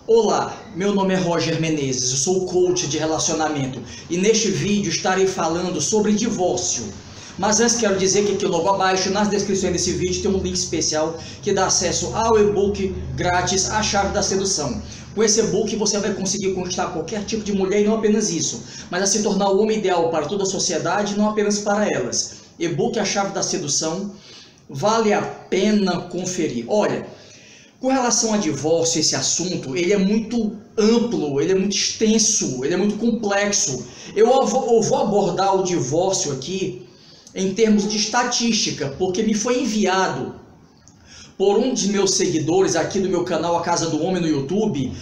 Olá, meu nome é Roger Menezes, eu sou coach de relacionamento e neste vídeo estarei falando sobre divórcio. Mas antes quero dizer que aqui logo abaixo, nas descrições desse vídeo, tem um link especial que dá acesso ao e-book grátis A Chave da Sedução. Com esse e-book você vai conseguir conquistar qualquer tipo de mulher e não apenas isso, mas a se tornar o homem ideal para toda a sociedade e não apenas para elas. E-book A Chave da Sedução, vale a pena conferir. Olha, com relação a divórcio, esse assunto, ele é muito amplo, ele é muito extenso, ele é muito complexo. Eu vou abordar o divórcio aqui em termos de estatística, porque me foi enviado por um dos meus seguidores aqui do meu canal A Casa do Homem no YouTube,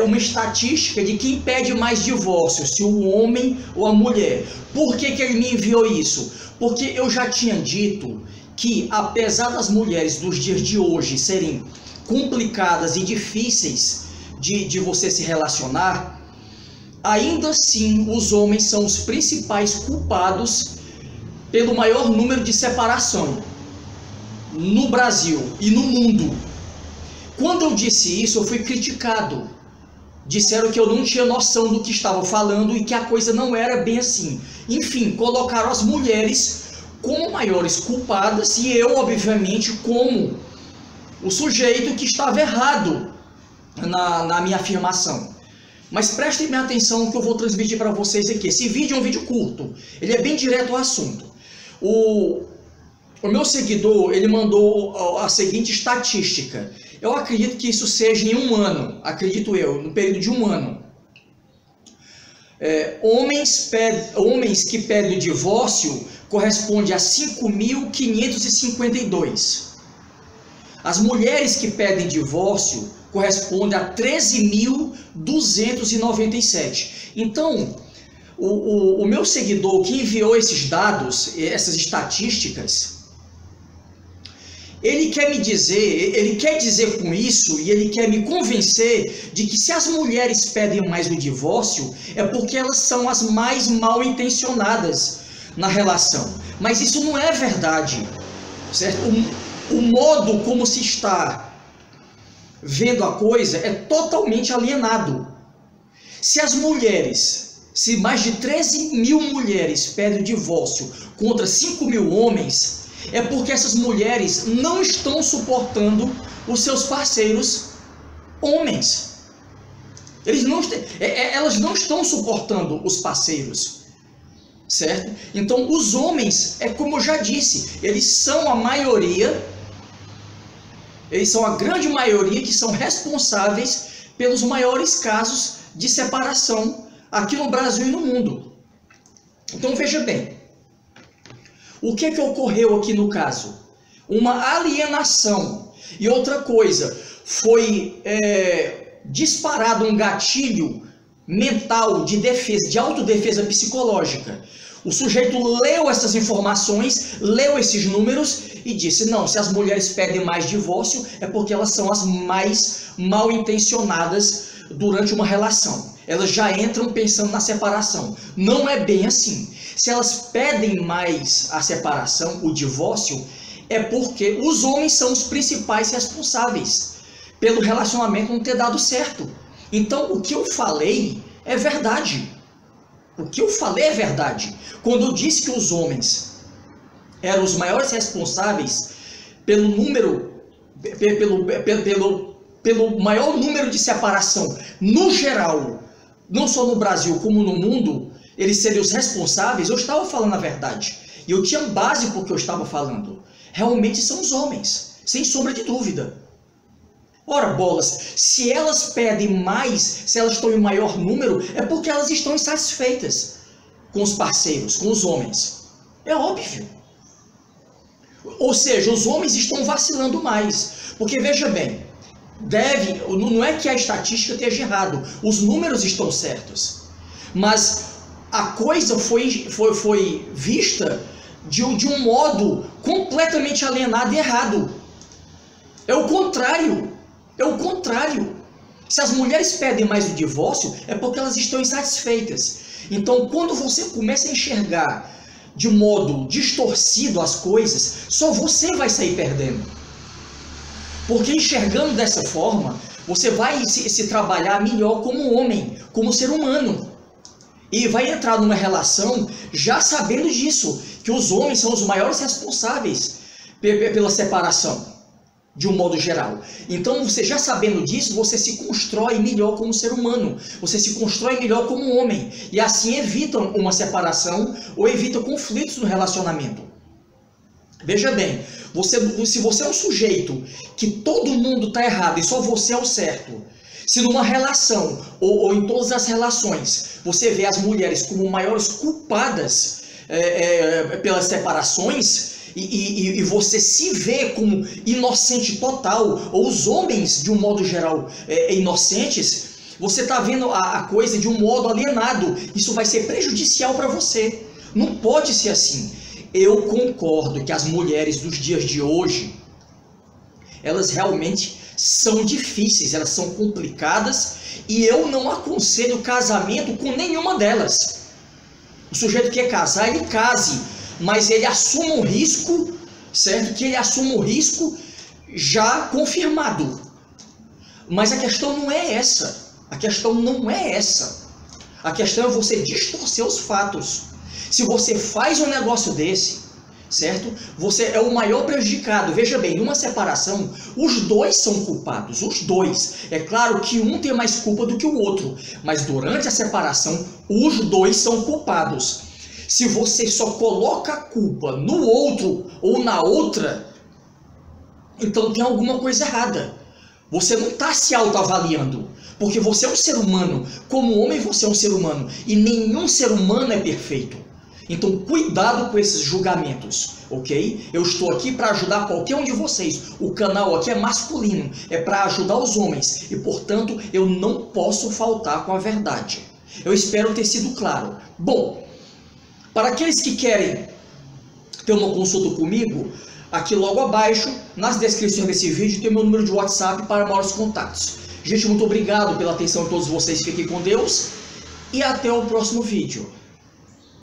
uma estatística de quem pede mais divórcio, se o homem ou a mulher. Por que ele me enviou isso? Porque eu já tinha dito que, apesar das mulheres dos dias de hoje serem complicadas e difíceis de você se relacionar, ainda assim os homens são os principais culpados pelo maior número de separação no Brasil e no mundo. Quando eu disse isso, eu fui criticado. Disseram que eu não tinha noção do que estava falando e que a coisa não era bem assim. Enfim, colocaram as mulheres como maiores culpadas e eu, obviamente, como o sujeito que estava errado na minha afirmação. Mas prestem bem atenção no que eu vou transmitir para vocês aqui. Esse vídeo é um vídeo curto, ele é bem direto ao assunto. O meu seguidor, ele mandou a seguinte estatística. Eu acredito que isso seja em um ano, acredito eu, no período de um ano. Homens que pedem o divórcio corresponde a 5.552. As mulheres que pedem divórcio correspondem a 13.297. Então, o meu seguidor que enviou esses dados, essas estatísticas, ele quer dizer com isso, e ele quer me convencer de que se as mulheres pedem mais o divórcio, é porque elas são as mais mal intencionadas na relação. Mas isso não é verdade, certo? O modo como se está vendo a coisa é totalmente alienado. Se mais de 13 mil mulheres pedem o divórcio contra 5 mil homens, é porque essas mulheres não estão suportando os seus parceiros homens. Elas não estão suportando os parceiros. Certo? Então, os homens, como eu já disse, eles são a maioria, eles são a grande maioria que são responsáveis pelos maiores casos de separação aqui no Brasil e no mundo. Então, veja bem, o que ocorreu aqui no caso? Uma alienação. E outra coisa, foi disparado um gatilho mental de defesa, de autodefesa psicológica. O sujeito leu essas informações, leu esses números e disse, não, se as mulheres pedem mais divórcio é porque elas são as mais mal intencionadas durante uma relação. Elas já entram pensando na separação. Não é bem assim. Se elas pedem mais a separação, o divórcio, é porque os homens são os principais responsáveis pelo relacionamento não ter dado certo. Então, o que eu falei é verdade. O que eu falei é verdade. Quando eu disse que os homens eram os maiores responsáveis pelo maior número de separação, no geral, não só no Brasil como no mundo, eles seriam os responsáveis, eu estava falando a verdade. E eu tinha base para o que eu estava falando. Realmente são os homens, sem sombra de dúvida. Ora, bolas, se elas pedem mais, se elas estão em maior número, é porque elas estão insatisfeitas com os parceiros, com os homens. É óbvio. Ou seja, os homens estão vacilando mais. Porque, veja bem, não é que a estatística esteja errado, os números estão certos. Mas a coisa foi vista de um modo completamente alienado e errado. É o contrário. É o contrário. Se as mulheres pedem mais o divórcio, é porque elas estão insatisfeitas. Então, quando você começa a enxergar de modo distorcido as coisas, só você vai sair perdendo. Porque enxergando dessa forma, Você vai se trabalhar melhor como homem, como ser humano. E vai entrar numa relação já sabendo disso, que os homens são os maiores responsáveis pela separação, de um modo geral. Então, você já sabendo disso, você se constrói melhor como ser humano, você se constrói melhor como homem, e assim evita uma separação ou evita conflitos no relacionamento. Veja bem, se você é um sujeito que todo mundo está errado e só você é o certo, se numa relação ou em todas as relações você vê as mulheres como maiores culpadas pelas separações e você se vê como inocente total, ou os homens de um modo geral inocentes, você está vendo a coisa de um modo alienado. Isso vai ser prejudicial para você. Não pode ser assim. Eu concordo que as mulheres dos dias de hoje, elas realmente são difíceis, elas são complicadas, e eu não aconselho casamento com nenhuma delas. O sujeito que quer casar, ele case, mas ele assuma um risco, certo? Que ele assuma um risco já confirmado. Mas a questão não é essa. A questão não é essa. A questão é você distorcer os fatos. Se você faz um negócio desse, certo? Você é o maior prejudicado. Veja bem, numa separação, os dois são culpados, os dois. É claro que um tem mais culpa do que o outro, mas durante a separação, os dois são culpados. Se você só coloca a culpa no outro ou na outra, então tem alguma coisa errada. Você não está se autoavaliando, porque você é um ser humano. Como homem, você é um ser humano, e nenhum ser humano é perfeito. Então, cuidado com esses julgamentos, ok? Eu estou aqui para ajudar qualquer um de vocês. O canal aqui é masculino, é para ajudar os homens. E, portanto, eu não posso faltar com a verdade. Eu espero ter sido claro. Bom, para aqueles que querem ter uma consulta comigo, aqui logo abaixo, nas descrições desse vídeo, tem o meu número de WhatsApp para maiores contatos. Gente, muito obrigado pela atenção de todos vocês. Fiquem com Deus e até o próximo vídeo.